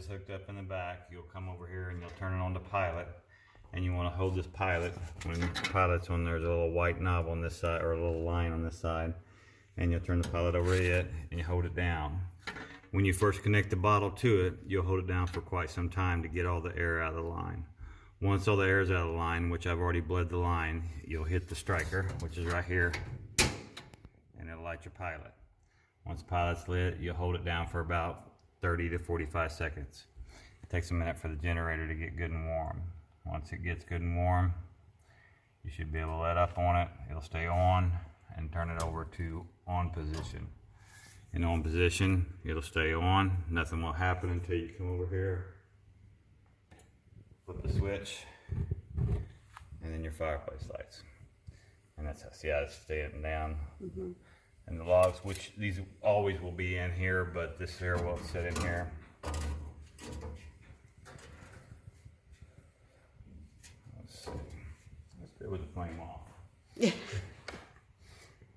is hooked up in the back. You'll come over here and you'll turn it on to pilot. And you want to hold this pilot. When the pilot's on, there's a little white knob on this side, or a little line on this side. And you'll turn the pilot over to it and you hold it down. When you first connect the bottle to it, you'll hold it down for quite some time to get all the air out of the line. Once all the air is out of the line, which I've already bled the line, you'll hit the striker, which is right here, and it'll light your pilot. Once the pilot's lit, you'll hold it down for about 30 to 45 seconds. It takes a minute for the generator to get good and warm. Once it gets good and warm, you should be able to let up on it. It'll stay on and turn it over to on position. In on position, it'll stay on. Nothing will happen until you come over here, flip the switch, and then your fireplace lights. And that's how, see how it's staying down. And the logs, which these always will be in here, but this here will sit in here. Let's see. Let's do it with the flame off. Yeah.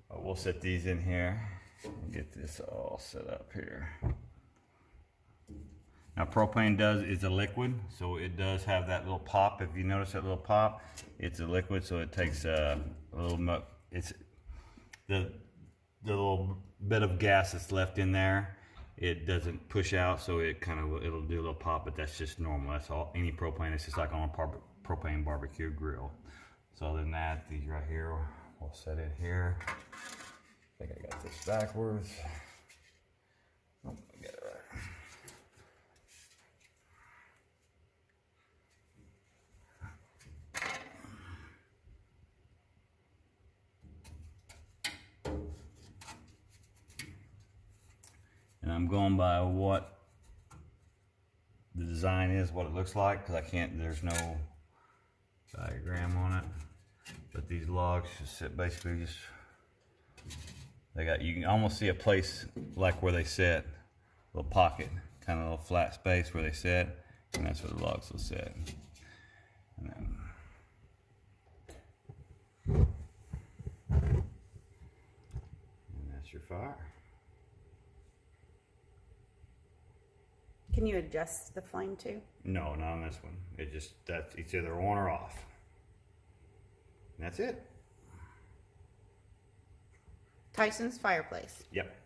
But we'll set these in here and get this all set up here. Now propane is a liquid, so it does have that little pop. If you notice that little pop, it's a liquid, so it takes a little, it's the little bit of gas that's left in there. It doesn't push out, so it it'll do a little pop, but that's just normal. That's all. Any propane, it's just like on a propane barbecue grill. So other than that, these right here, we'll set it here. I think I got this backwards. Oh, I got it right. And I'm going by what the design is, what it looks like, because I can't, there's no diagram on it. But these logs just sit basically just, they got, you can almost see a place like where they sit, a little pocket, kind of a little flat space where they sit, and that's where the logs will sit. And that's your fire. Can you adjust the flame too? No, not on this one. It just, it's either on or off. And that's it. Tyson's fireplace. Yep.